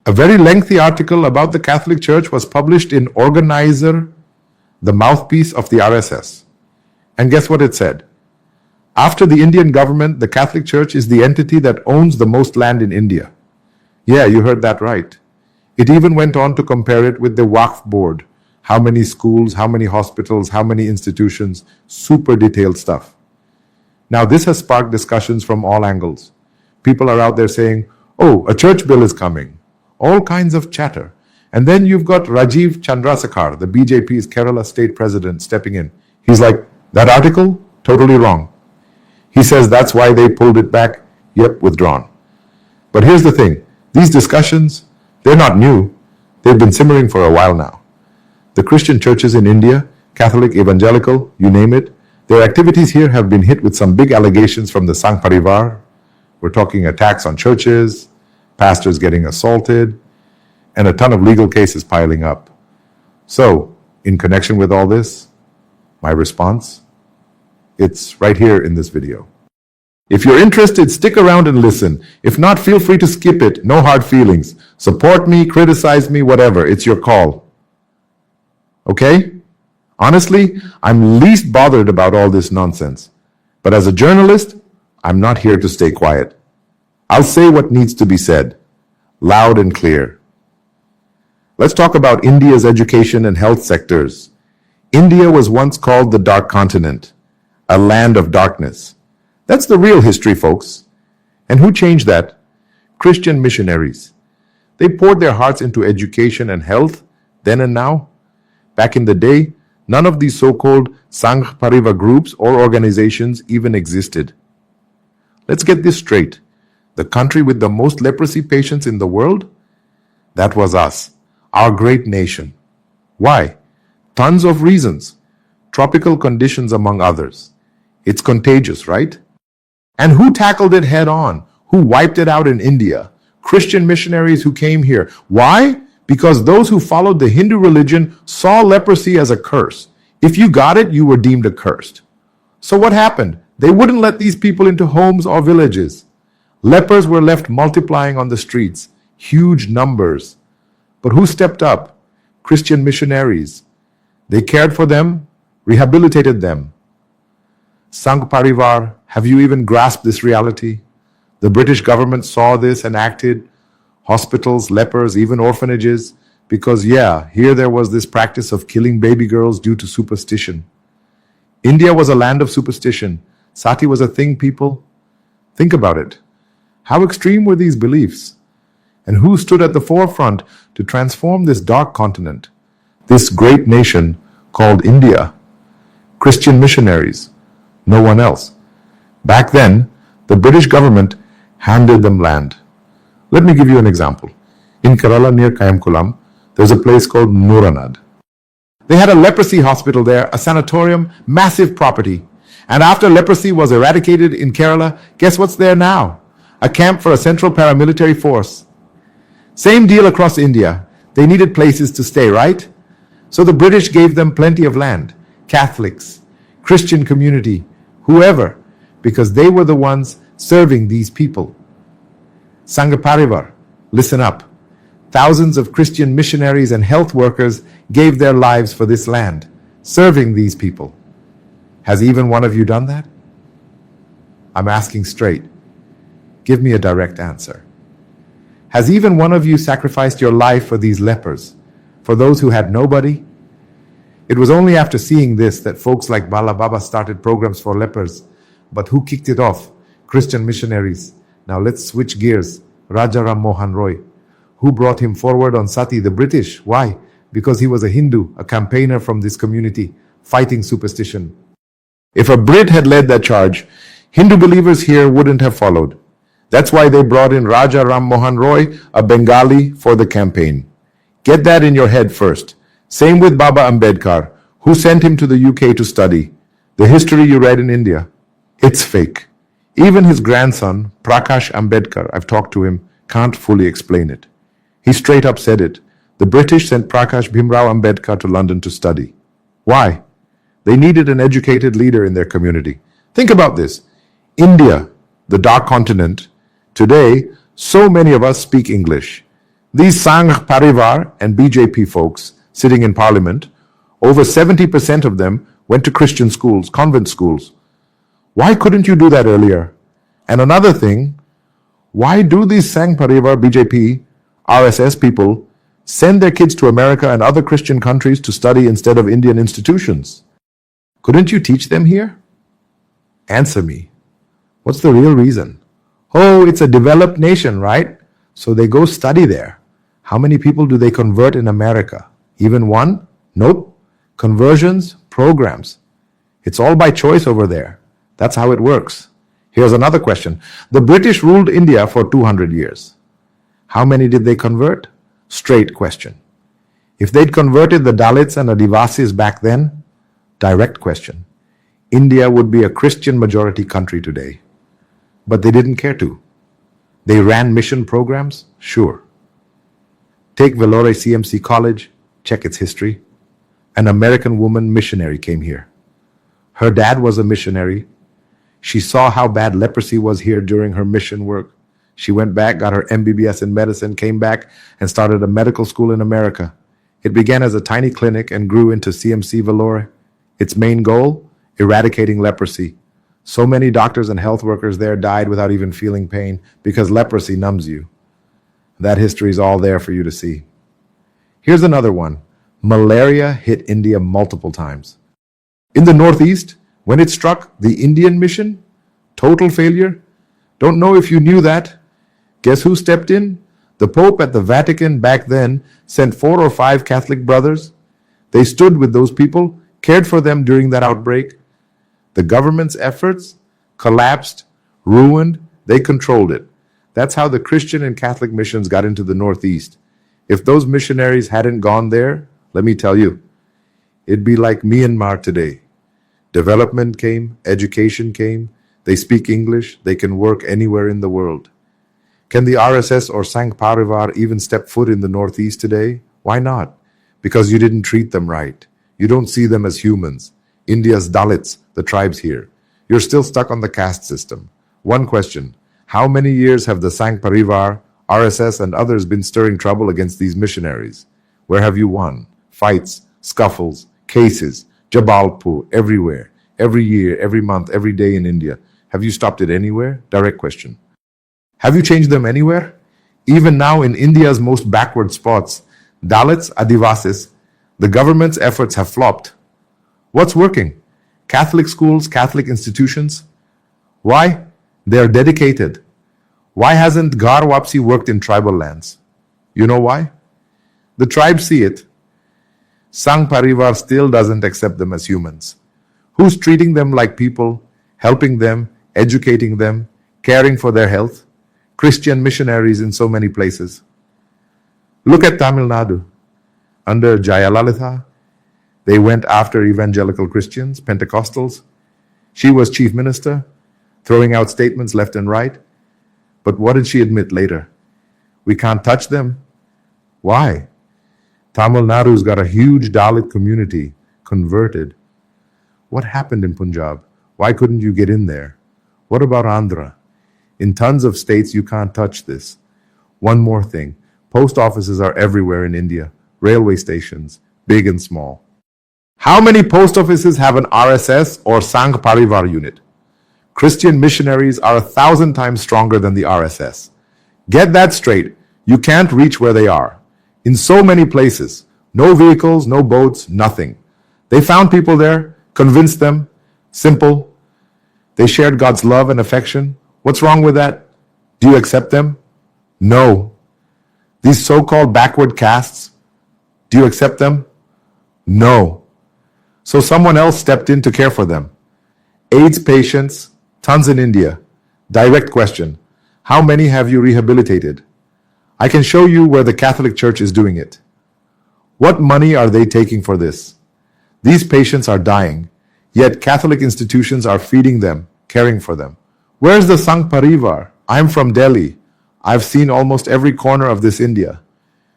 A very lengthy article about the Catholic Church was published in Organizer, the mouthpiece of the RSS. And guess what it said? After the Indian government, the Catholic Church is the entity that owns the most land in India. Yeah, you heard that right. It even went on to compare it with the Waqf board. How many schools, how many hospitals, how many institutions, super detailed stuff. Now, this has sparked discussions from all angles. People are out there saying, oh, a church bill is coming. All kinds of chatter. And then you've got Rajiv Chandrasekhar, the BJP's Kerala state president, stepping in. He's like, that article? Totally wrong. He says that's why they pulled it back. Yep, withdrawn. But here's the thing. These discussions, they're not new. They've been simmering for a while now. The Christian churches in India, Catholic, evangelical, you name it, their activities here have been hit with some big allegations from the Sangh Parivar. We're talking attacks on churches, pastors getting assaulted, and a ton of legal cases piling up. So, in connection with all this, my response? It's right here in this video. If you're interested, stick around and listen. If not, feel free to skip it. No hard feelings. Support me, criticize me, whatever. It's your call. Okay? Honestly, I'm least bothered about all this nonsense. But as a journalist, I'm not here to stay quiet. I'll say what needs to be said, loud and clear. Let's talk about India's education and health sectors. India was once called the Dark Continent, a land of darkness. That's the real history, folks. And who changed that? Christian missionaries. They poured their hearts into education and health, then and now. Back in the day, none of these so-called Sangh Parivar groups or organizations even existed. Let's get this straight. The country with the most leprosy patients in the world? That was us, our great nation. Why? Tons of reasons. Tropical conditions among others. It's contagious, right? And who tackled it head on? Who wiped it out in India? Christian missionaries who came here. Why? Because those who followed the Hindu religion saw leprosy as a curse. If you got it, you were deemed accursed. So what happened? They wouldn't let these people into homes or villages. Lepers were left multiplying on the streets, huge numbers. But who stepped up? Christian missionaries. They cared for them, rehabilitated them. Sangh Parivar, have you even grasped this reality? The British government saw this and acted. Hospitals, lepers, even orphanages, because here there was this practice of killing baby girls due to superstition. India was a land of superstition. Sati was a thing, people. Think about it. How extreme were these beliefs? And who stood at the forefront to transform this dark continent, this great nation called India? Christian missionaries, no one else. Back then, the British government handed them land. Let me give you an example. In Kerala near Kayamkulam, there's a place called Nooranad. They had a leprosy hospital there, a sanatorium, massive property. And after leprosy was eradicated in Kerala, guess what's there now? A camp for a central paramilitary force. Same deal across India. They needed places to stay, right? So the British gave them plenty of land. Catholics, Christian community, whoever, because they were the ones serving these people. Sangh Parivar, listen up. Thousands of Christian missionaries and health workers gave their lives for this land, serving these people. Has even one of you done that? I'm asking straight. Give me a direct answer. Has even one of you sacrificed your life for these lepers, for those who had nobody? It was only after seeing this that folks like Bala Baba started programs for lepers. But who kicked it off? Christian missionaries. Now let's switch gears. Raja Ram Mohan Roy. Who brought him forward on Sati? The British. Why? Because he was a Hindu, a campaigner from this community, fighting superstition. If a Brit had led that charge, Hindu believers here wouldn't have followed. That's why they brought in Raja Ram Mohan Roy, a Bengali, for the campaign. Get that in your head first. Same with Baba Ambedkar, who sent him to the UK to study. The history you read in India, it's fake. Even his grandson, Prakash Ambedkar, I've talked to him, can't fully explain it. He straight up said it. The British sent Prakash Bhimrao Ambedkar to London to study. Why? They needed an educated leader in their community. Think about this. India, the dark continent, today, so many of us speak English. These Sangh Parivar and BJP folks sitting in parliament, over 70% of them went to Christian schools, convent schools. Why couldn't you do that earlier? And another thing, why do these Sangh Parivar, BJP, RSS people send their kids to America and other Christian countries to study instead of Indian institutions? Couldn't you teach them here? Answer me. What's the real reason? Oh, it's a developed nation, right? So they go study there. How many people do they convert in America? Even one? Nope. Conversions, programs. It's all by choice over there. That's how it works. Here's another question. The British ruled India for 200 years. How many did they convert? Straight question. If they'd converted the Dalits and Adivasis back then, direct question. India would be a Christian majority country today. But they didn't care to. They ran mission programs? Sure. Take Vellore CMC College, check its history. An American woman missionary came here. Her dad was a missionary. She saw how bad leprosy was here during her mission work. She went back, got her MBBS in medicine, came back, and started a medical school in America. It began as a tiny clinic and grew into CMC Vellore. Its main goal? Eradicating leprosy. So many doctors and health workers there died without even feeling pain because leprosy numbs you. That history is all there for you to see. Here's another one. Malaria hit India multiple times. In the Northeast, when it struck, the Indian mission, total failure. Don't know if you knew that. Guess who stepped in? The Pope at the Vatican back then sent 4 or 5 Catholic brothers. They stood with those people, cared for them during that outbreak. The government's efforts collapsed, ruined, they controlled it. That's how the Christian and Catholic missions got into the Northeast. If those missionaries hadn't gone there, let me tell you, it'd be like Myanmar today. Development came, education came, they speak English, they can work anywhere in the world. Can the RSS or Sangh Parivar even step foot in the Northeast today? Why not? Because you didn't treat them right. You don't see them as humans. India's Dalits, the tribes here. You're still stuck on the caste system. One question. How many years have the Sangh Parivar, RSS, and others been stirring trouble against these missionaries? Where have you won? Fights, scuffles, cases, Jabalpur, everywhere, every year, every month, every day in India. Have you stopped it anywhere? Direct question. Have you changed them anywhere? Even now in India's most backward spots, Dalits, Adivasis, the government's efforts have flopped. What's working? Catholic schools, Catholic institutions? Why? They are dedicated. Why hasn't Ghar Wapsi worked in tribal lands? You know why? The tribes see it. Sangh Parivar still doesn't accept them as humans. Who's treating them like people, helping them, educating them, caring for their health? Christian missionaries in so many places. Look at Tamil Nadu. Under Jayalalitha, they went after evangelical Christians, Pentecostals. She was chief minister, throwing out statements left and right. But what did she admit later? We can't touch them. Why? Tamil Nadu's got a huge Dalit community, converted. What happened in Punjab? Why couldn't you get in there? What about Andhra? In tons of states, you can't touch this. One more thing. Post offices are everywhere in India. Railway stations, big and small. How many post offices have an RSS or Sangh Parivar unit? Christian missionaries are 1,000 times stronger than the RSS. Get that straight. You can't reach where they are. In so many places. No vehicles, no boats, nothing. They found people there, convinced them. Simple. They shared God's love and affection. What's wrong with that? Do you accept them? No. These so-called backward castes, do you accept them? No. So someone else stepped in to care for them. AIDS patients, tons in India. Direct question. How many have you rehabilitated? I can show you where the Catholic Church is doing it. What money are they taking for this? These patients are dying, yet Catholic institutions are feeding them, caring for them. Where's the Sangh Parivar? I'm from Delhi. I've seen almost every corner of this India.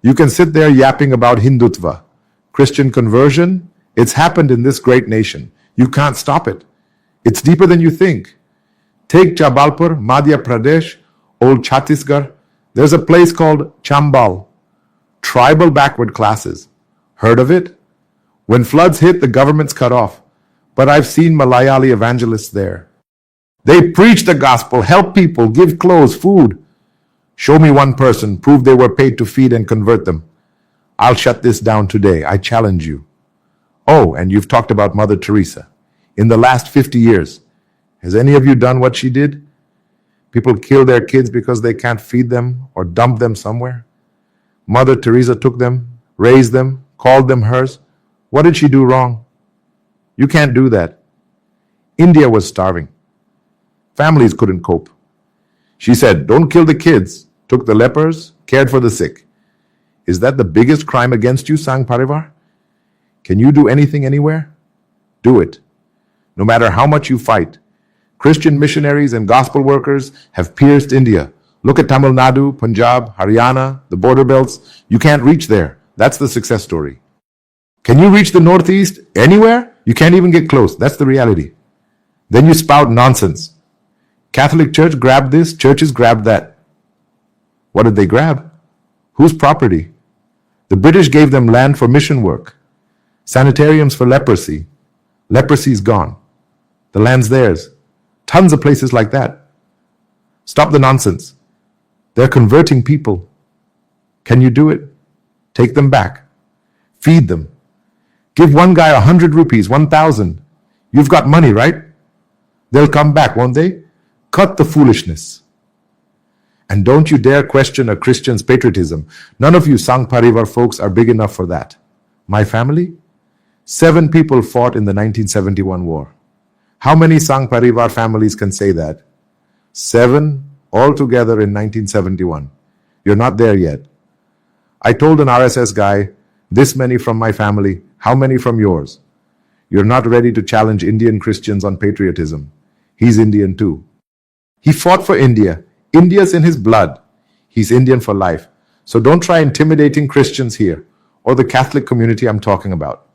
You can sit there yapping about Hindutva. Christian conversion? It's happened in this great nation. You can't stop it. It's deeper than you think. Take Jabalpur, Madhya Pradesh, old Chhattisgarh. There's a place called Chambal. Tribal backward classes. Heard of it? When floods hit, the government's cut off. But I've seen Malayali evangelists there. They preach the gospel, help people, give clothes, food. Show me one person, prove they were paid to feed and convert them. I'll shut this down today. I challenge you. Oh, and you've talked about Mother Teresa. In the last 50 years, has any of you done what she did? People kill their kids because they can't feed them or dump them somewhere. Mother Teresa took them, raised them, called them hers. What did she do wrong? You can't do that. India was starving. Families couldn't cope. She said, don't kill the kids, took the lepers, cared for the sick. Is that the biggest crime against you, Sangh Parivar? Can you do anything anywhere? Do it. No matter how much you fight. Christian missionaries and gospel workers have pierced India. Look at Tamil Nadu, Punjab, Haryana, the border belts. You can't reach there. That's the success story. Can you reach the Northeast? Anywhere? You can't even get close. That's the reality. Then you spout nonsense. Catholic Church grabbed this, churches grabbed that. What did they grab? Whose property? The British gave them land for mission work. Sanitariums for leprosy. Leprosy's gone. The land's theirs. Tons of places like that. Stop the nonsense. They're converting people. Can you do it? Take them back. Feed them. Give one guy 100 rupees, 1,000. You've got money, right? They'll come back, won't they? Cut the foolishness. And don't you dare question a Christian's patriotism. None of you Sangh Parivar folks are big enough for that. My family? 7 people fought in the 1971 war. How many Sangh Parivar families can say that? 7 altogether in 1971. You're not there yet. I told an RSS guy, this many from my family, how many from yours? You're not ready to challenge Indian Christians on patriotism. He's Indian too. He fought for India. India's in his blood. He's Indian for life. So don't try intimidating Christians here or the Catholic community I'm talking about.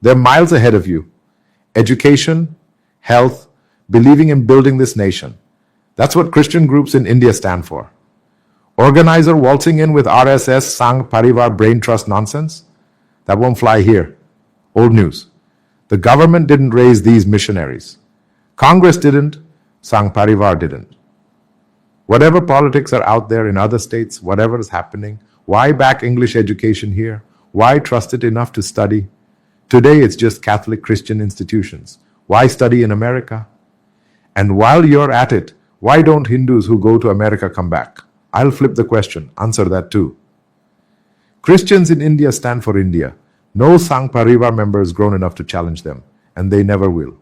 They're miles ahead of you. Education, health, believing in building this nation. That's what Christian groups in India stand for. Organizer waltzing in with RSS Sangh Parivar brain trust nonsense? That won't fly here. Old news. The government didn't raise these missionaries. Congress didn't. Sangh Parivar didn't. Whatever politics are out there in other states, whatever is happening, why back English education here? Why trust it enough to study? Today it's just Catholic Christian institutions. Why study in America? And while you're at it, why don't Hindus who go to America come back? I'll flip the question. Answer that too. Christians in India stand for India. No Sangh Parivar member is grown enough to challenge them, and they never will.